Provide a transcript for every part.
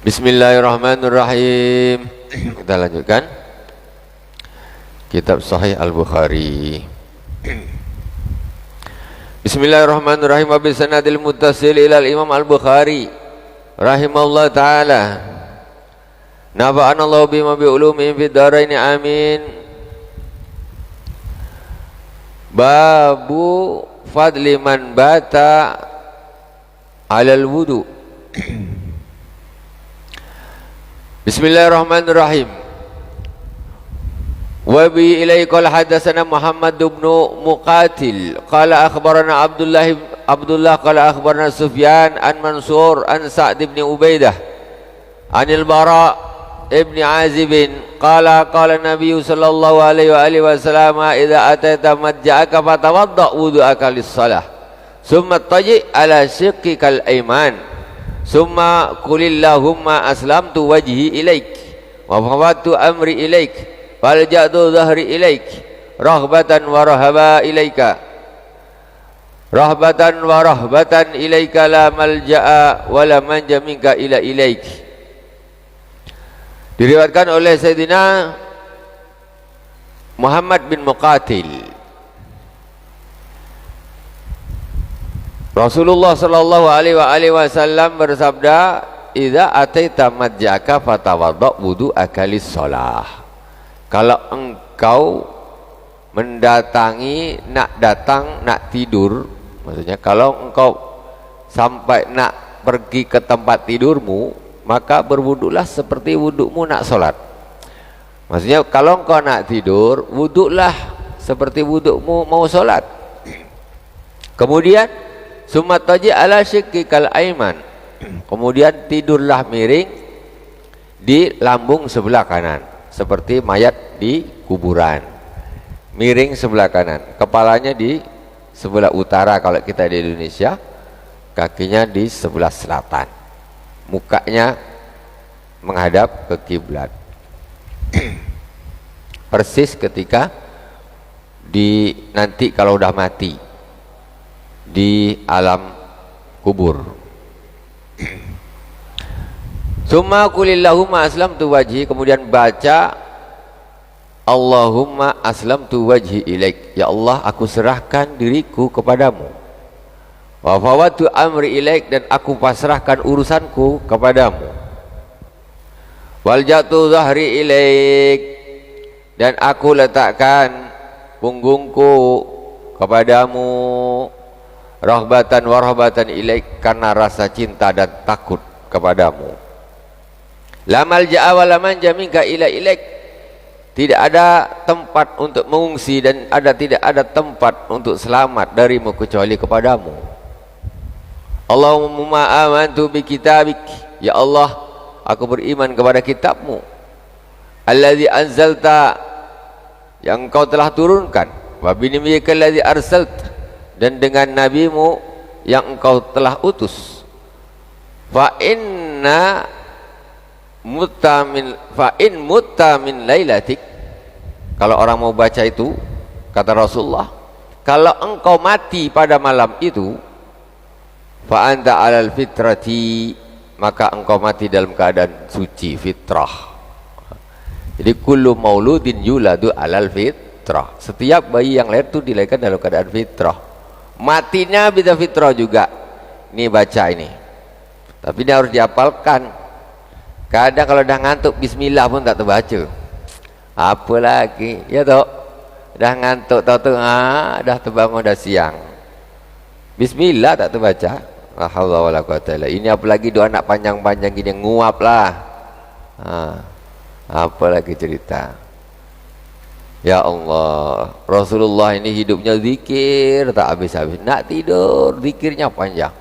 Bismillahirrahmanirrahim. Kita lanjutkan kitab Sahih Al-Bukhari. Bismillahirrahmanirrahim. Wa bisanadil muttasil ila al-Imam Al-Bukhari rahimahullah taala. Nafa'ana Allah bima bi ulumihim fid dharain amin. Babu fadli man bata 'alal wudu. Bismillahirrahmanirrahim. Wa bi ilaihi qala hadatsana Muhammad bin Muqatil qala akhbarana Abdullah qala akhbarana Sufyan an Mansur an Sa'd bin Ubaidah anil Bara ibn Azib qala Nabi sallallahu alaihi wa alihi wasallam idza ataita madja'aka fatawadda wudu'aka lis-shalah summa taji ala shiqqikal ayman summa qulillahumma aslamtu wajhi ilaik wa fawwadtu amri ilaik falja'tu dhahri ilaik rahbatan wa rahbatan ilaika la malja'a wa la manja minka ila ilaik. Diriwayatkan oleh Sayyidina Muhammad bin Muqatil, Rasulullah sallallahu alaihi wasallam bersabda, "Idza ataita madja'aka fatawadda wudu'aka lis-shalah." Kalau engkau mendatangi, nak tidur, maksudnya kalau engkau sampai nak pergi ke tempat tidurmu, maka berwuduklah seperti wudukmu nak solat. Maksudnya kalau engkau nak tidur, wuduklah seperti wudukmu mau solat. Kemudian summa taji ala syiqqikal aiman, kemudian tidurlah miring di lambung sebelah kanan seperti mayat di kuburan, miring sebelah kanan, kepalanya di sebelah utara kalau kita di Indonesia, kakinya di sebelah selatan, mukanya menghadap ke kiblat. Persis ketika nanti kalau udah mati di alam kubur. Summa qulillahumma aslamtu wajhi, kemudian baca Allahumma aslamtu wajhi ilaik, ya Allah aku serahkan diriku kepadamu. Wa fawwadtu amri ilaik, dan aku pasrahkan urusanku kepadamu. Walja'tu dhahri ilaik, dan aku letakkan punggungku kepadamu. Rahbatan wa rahbatan ilaik, karena rasa cinta dan takut kepadamu. La malja'a wa la manja minka ila ilaik, tidak ada tempat untuk mengungsi dan tidak ada tempat untuk selamat darimu kecuali kepadamu. Allahumma amantu bi kitabik, ya Allah aku beriman kepada kitabmu, allazi anzalta, yang engkau telah turunkan, wa bi nabiyyika allazi arsalta, dan dengan nabimu yang engkau telah utus. Fa in mutta min lailatik, kalau orang mau baca itu, kata Rasulullah, kalau engkau mati pada malam itu, fa anta alal fitrati, maka engkau mati dalam keadaan suci, fitrah. Jadi kullu mauludin yuladu alal fitrah, setiap bayi yang lahir itu dilahirkan dalam keadaan fitrah, matinya bisa fitrah juga. Ini baca ini, tapi ini harus dihafalkan. Kadang kalau dah ngantuk bismillah pun tak terbaca. Apa lagi? Ya toh, dah ngantuk tahu dah terbangun dah siang. Bismillah tak terbaca. La haula wala quwata illa billah. Ini apalagi doa nak panjang-panjang gini, nguap lah. Apa lagi cerita? Ya Allah, Rasulullah ini hidupnya zikir tak habis-habis. Nak tidur zikirnya panjang.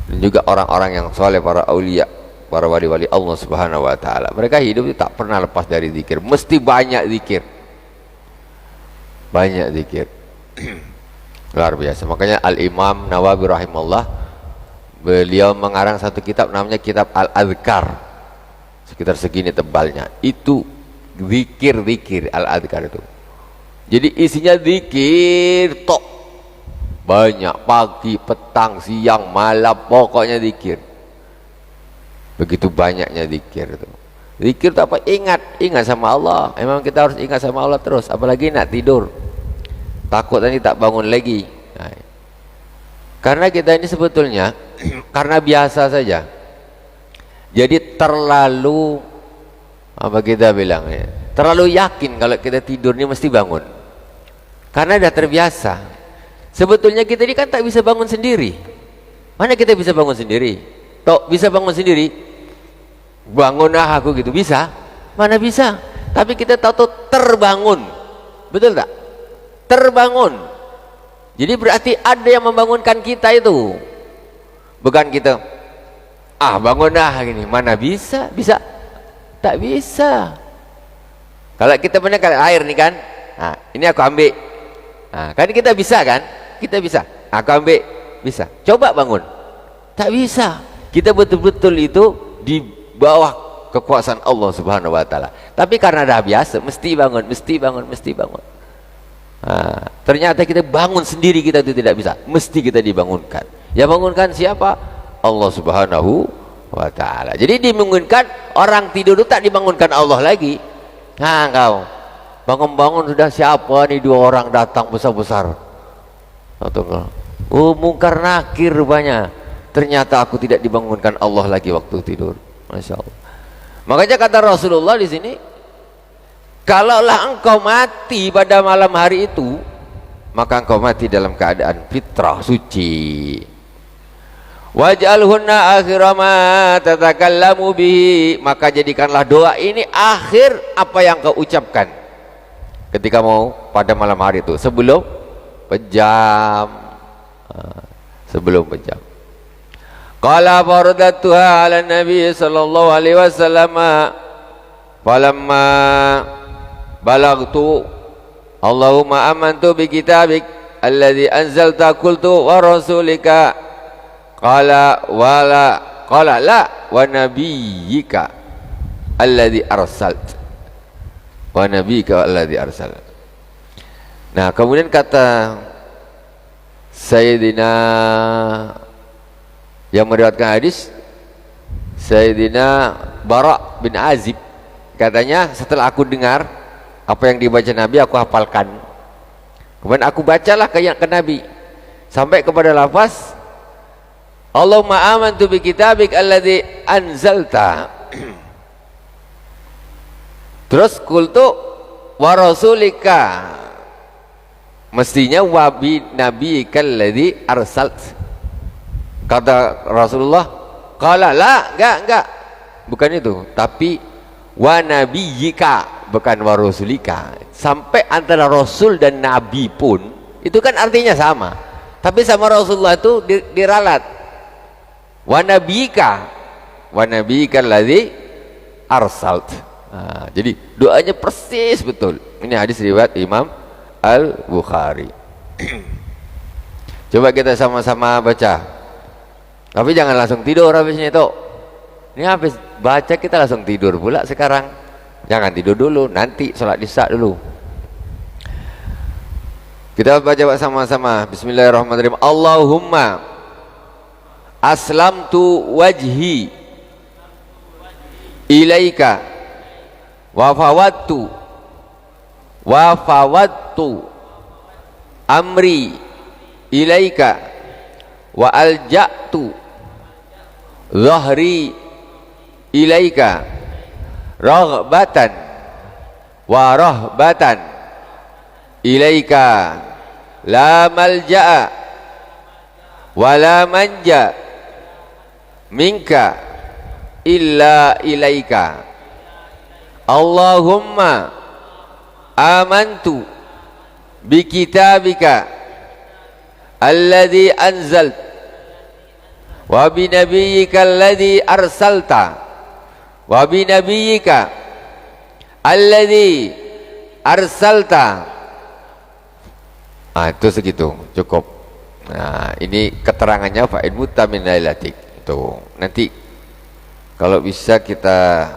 Dan juga orang-orang yang soleh, para aulia, para wali-wali Allah subhanahu wa ta'ala, mereka hidup tak pernah lepas dari zikir, mesti banyak zikir, banyak zikir. Luar biasa. Makanya Al-Imam Nawawi rahimahullah, beliau mengarang satu kitab namanya kitab Al-Adhkar, sekitar segini tebalnya, itu zikir Al-Adhkar itu. Jadi isinya zikir tok, banyak, pagi, petang, siang, malam, pokoknya zikir. Begitu banyaknya zikir itu. Zikir itu apa? Ingat sama Allah. Memang kita harus ingat sama Allah terus, apalagi nak tidur. Takut nanti tak bangun lagi. Nah, karena kita ini sebetulnya karena biasa saja. Jadi terlalu apa kita bilang ya? Terlalu yakin kalau kita tidur ini mesti bangun. Karena dah terbiasa. Sebetulnya kita ini kan tak bisa bangun sendiri. Mana kita bisa bangun sendiri? Tok bisa bangun sendiri. Bangunlah aku gitu bisa? Mana bisa? Tapi kita tahu terbangun. Betul tak? Terbangun. Jadi berarti ada yang membangunkan kita itu. Bukan kita bangunlah gini. Mana bisa? Bisa? Tak bisa. Kalau kita punya air nih kan, nah, ini aku ambil. Nah, kan kita bisa kan? Kita bisa. Aku ambil, bisa. Coba bangun. Tak bisa. Kita betul-betul itu di bawah kekuasaan Allah Subhanahu wa taala. Tapi karena dah biasa, mesti bangun, mesti bangun, mesti bangun. Nah, ternyata kita bangun sendiri kita itu tidak bisa. Mesti kita dibangunkan. Ya bangunkan siapa? Allah Subhanahu wa taala. Jadi dibangunkan orang tidur itu tak dibangunkan Allah lagi. Nah, kau bangun-bangun sudah siapa nih 2 orang datang besar-besar. Oh, mungkar nakir rupanya. Ternyata aku tidak dibangunkan Allah lagi waktu tidur. Masya Allah. Makanya kata Rasulullah di sini, kalaulah engkau mati pada malam hari itu, maka engkau mati dalam keadaan fitrah suci. Waj'alhunna akhira ma tatakallamu bihi, maka jadikanlah doa ini akhir apa yang kau ucapkan ketika mau pada malam hari itu, sebelum pejam. Sebelum pejam. Qala faradatuha ala nabi sallallahu alaihi wasallam falamma balagtu Allahumma amantu bi kitabik alladhi anzalta qultu wa rasulika qala la wa nabiyyika alladhi arsalt wa nabiyyika alladhi arsalt. Nah, kemudian kata Sayyidina yang meriwayatkan hadis, Sayyidina Bara bin Azib, katanya setelah aku dengar apa yang dibaca Nabi, aku hafalkan. Kemudian aku bacalah ke Nabi sampai kepada lafaz Allahumma amantu bi kitabik alladzi anzalta. Terus qultu wa rasulika, mestinya wabi nabi kalladzi arsalt. Kata Rasulullah, qala la, enggak, bukan itu, tapi wa nabiyyika, bukan wa rasulika. Sampai antara rasul dan nabi pun itu kan artinya sama, tapi sama Rasulullah itu diralat wa nabiyyika alladzi arsalt. Nah, jadi doanya persis betul. Ini hadis riwayat Imam Al-Bukhari. Coba kita sama-sama baca. Tapi jangan langsung tidur habisnya itu. Ini habis baca kita langsung tidur pula sekarang. Jangan tidur dulu, nanti sholat isya dulu. Kita baca sama-sama. Bismillahirrahmanirrahim. Allahumma aslamtu wajhi ilaika wa fawattu amri ilaika wa alja'tu zahri ilaika raghbatan wa rahbatan ilaika la malja'a wa la manja minka illa ilaika. Allahumma amantu bi kitabika alladzi anzalt wa bi nabiyyika alladzi arsalta wa bi nabiyyika alladzi arsalta. Itu segitu cukup. Nah, ini keterangannya fa'in mutamin lailatik. Itu nanti kalau bisa kita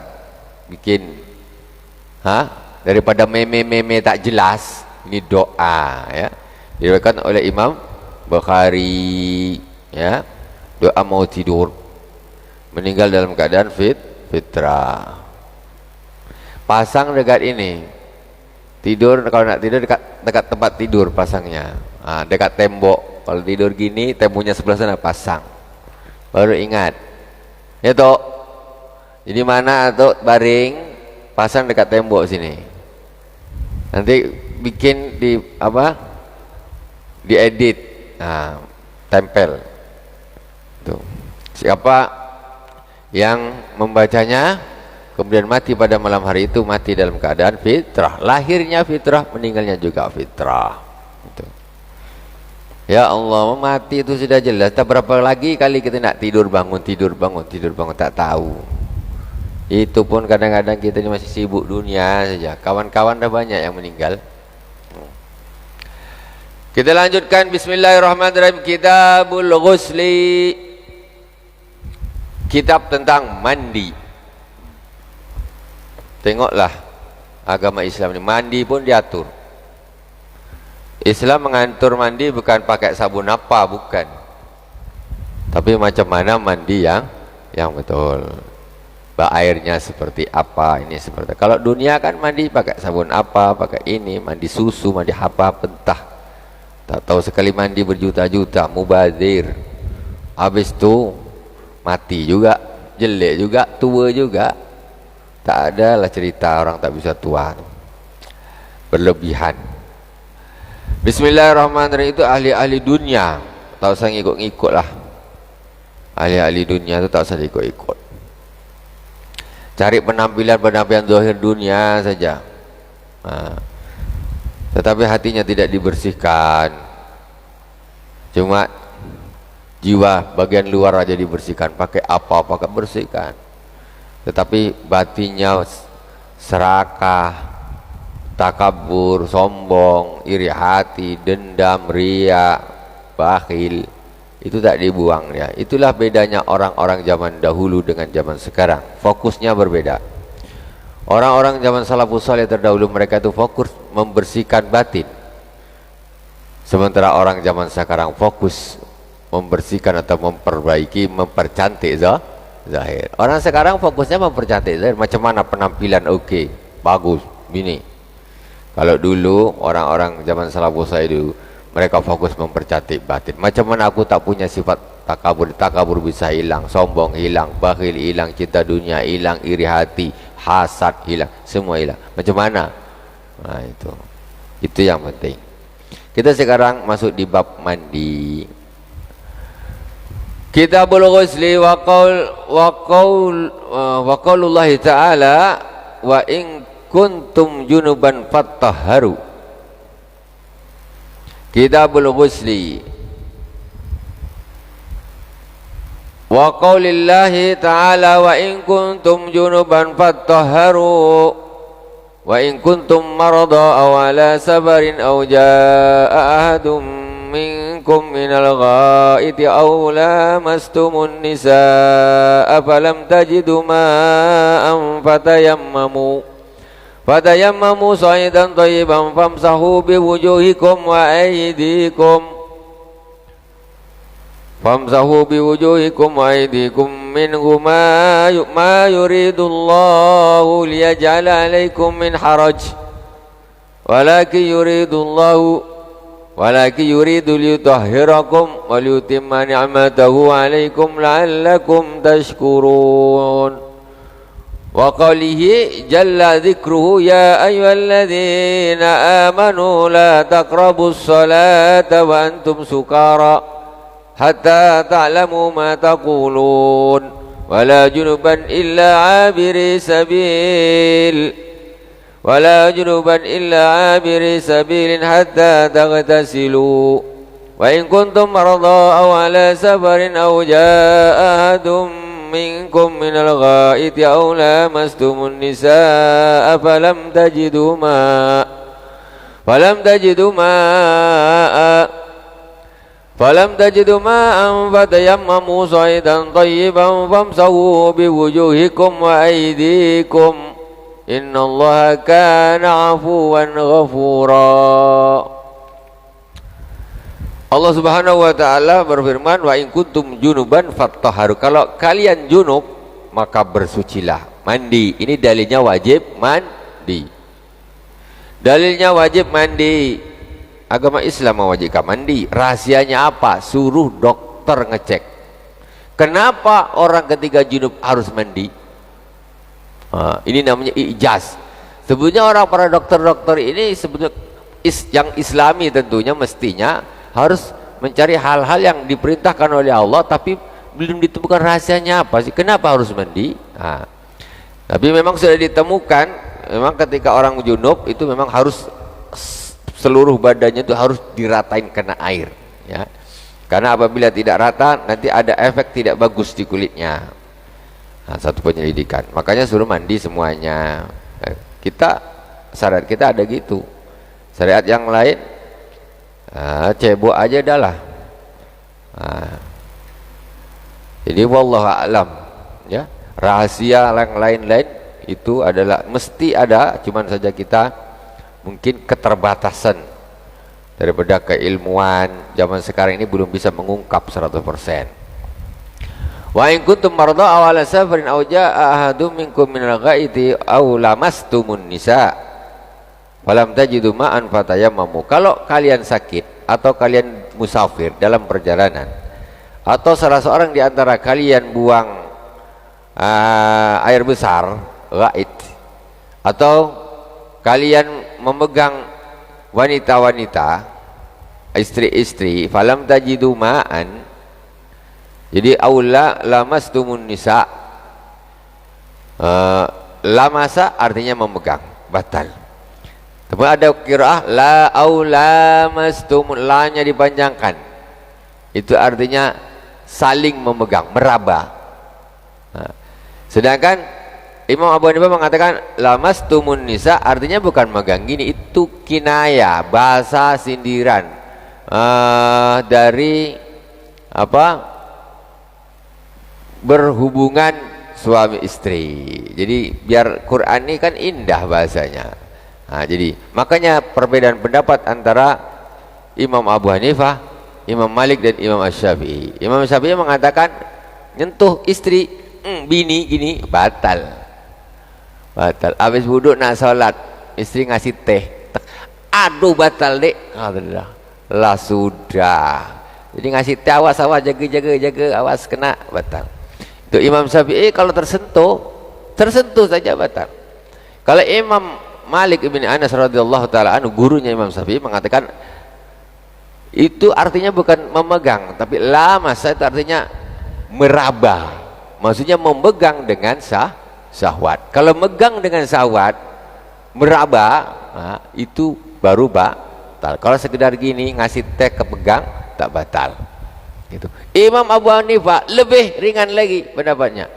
bikin daripada meme-meme tak jelas, ini doa ya, diriwayatkan oleh Imam Bukhari ya, doa mau tidur. meninggal dalam keadaan fitrah. Pasang dekat ini, tidur kalau nak tidur dekat tempat tidur pasangnya, dekat tembok. Kalau tidur gini, temboknya sebelah sana pasang, baru ingat. Ya toh, jadi mana tuh baring, pasang dekat tembok sini. Nanti bikin di apa? Diedit, tempel. Tuh. Siapa yang membacanya kemudian mati pada malam hari itu, mati dalam keadaan fitrah. Lahirnya fitrah, meninggalnya juga fitrah. Gitu. Ya Allah, mati itu sudah jelas. Tak berapa lagi kali kita nak tidur bangun, tak tahu. Itu pun kadang-kadang kita ini masih sibuk dunia saja. Kawan-kawan dah banyak yang meninggal. Kita lanjutkan. Bismillahirrahmanirrahim. Kitabul Ghusli, kitab tentang mandi. Tengoklah agama Islam ini, mandi pun diatur. Islam mengatur mandi bukan pakai sabun apa, bukan. Tapi macam mana mandi yang betul. Airnya seperti apa, ini seperti. Kalau dunia kan mandi pakai sabun apa, pakai ini, mandi susu, mandi apa, pentah. Tak tahu sekali mandi berjuta-juta, mubazir. Habis itu mati juga, jelek juga, tua juga. Tak ada lah cerita orang tak bisa tua. Berlebihan. Bismillahirrahmanirrahim. Itu ahli-ahli dunia, tak usah ngikut-ngikut lah. Ahli-ahli dunia itu tak usah ikut-ikut. Cari penampilan zahir dunia saja. Tetapi hatinya tidak dibersihkan. Cuma jiwa bagian luar aja dibersihkan. Pakai apa, pakai bersihkan. Tetapi batinnya serakah, takabur, sombong, iri hati, dendam, riya, bakhil, itu tak dibuang ya. Itulah bedanya orang-orang zaman dahulu dengan zaman sekarang. Fokusnya berbeda. Orang-orang zaman salafus saleh terdahulu, mereka itu fokus membersihkan batin. Sementara orang zaman sekarang fokus membersihkan atau memperbaiki, mempercantik zahir. Orang sekarang fokusnya mempercantik zahir. Macam mana penampilan oke, bagus, gini. Kalau dulu orang-orang zaman salafus saleh dulu, mereka fokus mempercantik batin. Macam mana aku tak punya sifat takabur, takabur bisa hilang, sombong hilang, bakhil hilang, cinta dunia hilang, iri hati, hasad hilang, semua hilang. Macam mana? Nah, itu yang penting. Kita sekarang masuk di bab mandi. Kitabul Ghusli wa qaulullah ta'ala wa in kuntum junuban fattahharu. Kitabul Ghusli wa qaulillahi ta'ala wa in kuntum junuban fattahharu wa in kuntum marada aw ala safarin aw jaa ahadum minkum minal ghaiti aw lamastumun nisaa falam tajidu ma'an fatayammamu sa'idan thayyiban famsahu biwujuhikum wa aydikum minhu ma yuridullahu liyaj'ala alaikum min haraj walakin yuridu liyutahhirakum wa liyutimma ni'matahu alaikum la'allakum tashkurun. Wa qawlihi jalla dhikruhu ya ayyuhalladzina amanu la taqrabus salata wa antum sukara hatta ta'lamu ma taqulun wa la junuban illa abiri sabilin hatta taghtasilu wa in kuntum marada aw ala safarin aw jaa ahadum minkum minal ghaiti aw lamastumun nisaa falam tajidu ma'an fatayammamu sa'idan thayyiban famsahu biwujuhikum wa aydikum innallaha kana 'afuwan ghafura. Allah Subhanahu wa taala berfirman, wa in kuntum junuban fattahharu. Kalau kalian junub maka bersucilah, mandi. Ini dalilnya wajib mandi. Dalilnya wajib mandi. Agama Islam mewajibkan mandi. Rahasianya apa? Suruh dokter ngecek. Kenapa orang ketika junub harus mandi? Ini namanya ijaz. Sebetulnya orang para dokter-dokter ini sebetulnya yang Islami tentunya mestinya harus mencari hal-hal yang diperintahkan oleh Allah, tapi belum ditemukan rahasianya apa sih, kenapa harus mandi. Tapi memang sudah ditemukan, memang ketika orang junub itu memang harus seluruh badannya itu harus diratain kena air ya, karena apabila tidak rata nanti ada efek tidak bagus di kulitnya. Satu penyelidikan, makanya suruh mandi semuanya. Kita syariat kita ada gitu, syariat yang lain cebok aja dah lah. Jadi wallahu a'lam ya, rahasia yang lain-lain itu adalah mesti ada, cuman saja kita mungkin keterbatasan daripada keilmuan zaman sekarang ini belum bisa mengungkap 100%. Wa in kuntum marda aw ala safarin aw jaa ahadum minkum minal ghaiti aw lamastumun nisa falam tajidu ma'an fatayammamu. Kalau kalian sakit atau kalian musafir dalam perjalanan, atau salah seorang di antara kalian buang air besar ghaid, atau kalian memegang wanita-wanita, istri-istri, falam tajidu ma'an, jadi aula lamastumun nisa, lamasa artinya memegang, batal. Tapi ada qiraah la aula mastumun, la-nya dipanjangkan, itu artinya saling memegang, meraba. Sedangkan Imam Abu Hanifah mengatakan lamastumun nisa artinya bukan megang gini, itu kinaya, bahasa sindiran dari apa, berhubungan suami istri. Jadi biar Quran ini kan indah bahasanya. Jadi makanya perbedaan pendapat antara Imam Abu Hanifah, Imam Malik dan Imam Asy-Syafi'i. Imam Syafi'i mengatakan nyentuh istri, bini gini batal. Batal. Habis wudhu nak salat, istri ngasih teh, aduh batal dek. Lah sudah. Jadi ngasih teh, awas jaga, awas kena, batal. Itu Imam Syafi'i kalau tersentuh saja batal. Kalau Imam Malik ibn Anas radhiyallahu taala anhu, gurunya Imam Syafi'i, mengatakan itu artinya bukan memegang, tapi lamasa itu artinya meraba, maksudnya memegang dengan syahwat. Kalau megang dengan syahwat, meraba, itu baru batal. Kalau sekedar gini ngasih teh kepegang, tak batal. Gitu. Imam Abu Hanifah lebih ringan lagi pendapatnya,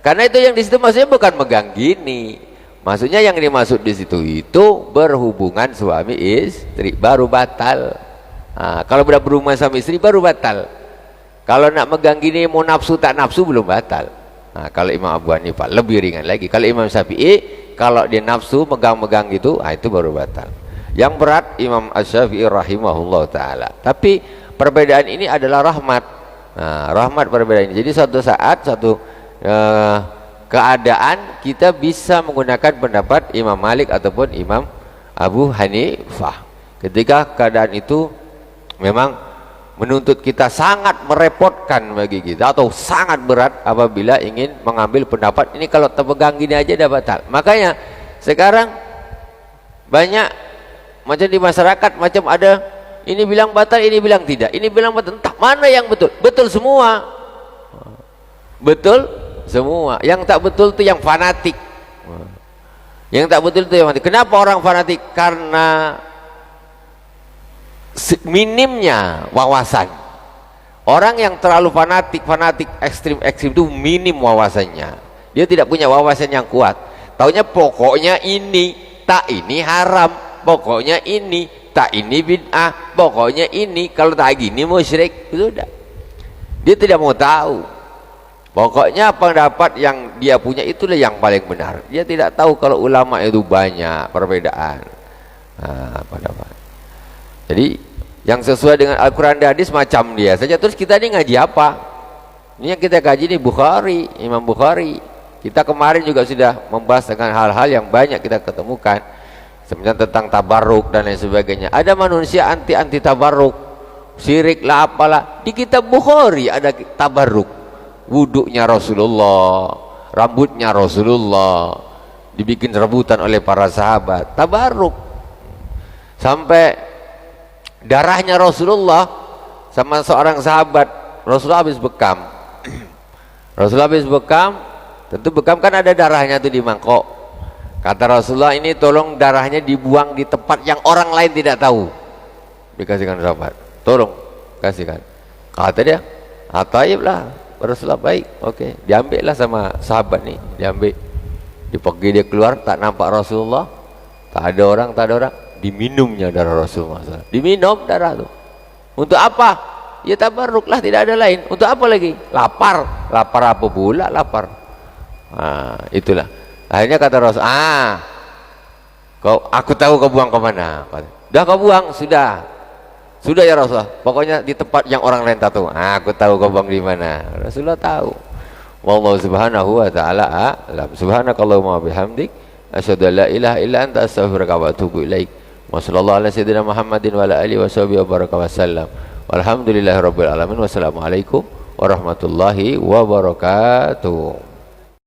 karena itu yang di situ maksudnya bukan megang gini, maksudnya yang dimaksud di situ itu berhubungan suami istri baru batal. Kalau sudah berhubungan suami istri baru batal. Kalau nak megang gini mau nafsu tak nafsu belum batal. Kalau Imam Abu Hanifah lebih ringan lagi. Kalau Imam Syafi'i kalau dia nafsu megang-megang gitu, itu baru batal. Yang berat Imam Asy-Syafi'i rahimahullah taala. Tapi perbedaan ini adalah rahmat. Rahmat perbedaan ini. Jadi suatu saat, suatu keadaan kita bisa menggunakan pendapat Imam Malik ataupun Imam Abu Hanifah. Ketika keadaan itu memang menuntut kita, sangat merepotkan bagi kita atau sangat berat apabila ingin mengambil pendapat ini, kalau terpegang gini aja dah batal. Makanya sekarang banyak macam di masyarakat, macam ada ini bilang batal, ini bilang tidak, ini bilang batal, entah mana yang betul. Betul semua, betul semua. Yang tak betul itu yang fanatik. Yang tak betul itu yang fanatik. Kenapa orang fanatik? Karena minimnya wawasan. Orang yang terlalu fanatik ekstrim itu minim wawasannya. Dia tidak punya wawasan yang kuat. Taunya pokoknya ini, tak ini haram, pokoknya ini, tak ini bid'ah, pokoknya ini, kalau tak gini musyrik. Sudah, dia tidak mau tahu. Pokoknya pendapat yang dia punya itulah yang paling benar. Dia tidak tahu kalau ulama itu banyak perbedaan pendapat. Jadi yang sesuai dengan Al-Quran dan hadis macam dia saja. Terus kita ini ngaji apa? Ini yang kita kaji ini Bukhari, Imam Bukhari. Kita kemarin juga sudah membahas dengan hal-hal yang banyak kita ketemukan, sebenarnya tentang tabarruk dan lain sebagainya. Ada manusia anti tabarruk, syirik lah apalah. Di kitab Bukhari ada tabarruk, wuduknya Rasulullah, rambutnya Rasulullah, dibikin rebutan oleh para sahabat, tabarruk. Sampai darahnya Rasulullah sama seorang sahabat, Rasulullah habis bekam. Rasulullah habis bekam, tentu bekam kan ada darahnya tuh di mangkok. Kata Rasulullah, ini tolong darahnya dibuang di tempat yang orang lain tidak tahu. Dikasihkan sahabat, tolong kasihkan. Kata dia, taib lah Rasulullah, baik, oke. Diambil lah sama sahabat nih, diambil. Dipergi dia keluar, tak nampak Rasulullah, tak ada orang, diminumnya darah Rasulullah. Diminum darah itu. Untuk apa? Ya tabarruk lah, tidak ada lain. Untuk apa lagi? Lapar. Lapar apa pula lapar? Itulah. Akhirnya kata Rasul, aku tahu kau buang ke mana. Dah kau buang, sudah ya Rasulullah. Pokoknya di tempat yang orang lain tak tahu. Aku tahu kau buang di mana. Rasulullah tahu. Wallahu subhanahu wa ta'ala a'lam. Subhanakallahumma bihamdik, asyhadu an la ilaha illa anta, astaghfiruka wa atubu ilaik. Wa sallallahu ala sayyidina Muhammadin wa ala alihi wa sahbihi wa baraka wa sallam. Walhamdulillahirabbil alamin. Wassalamualaikum warahmatullahi wabarakatuh.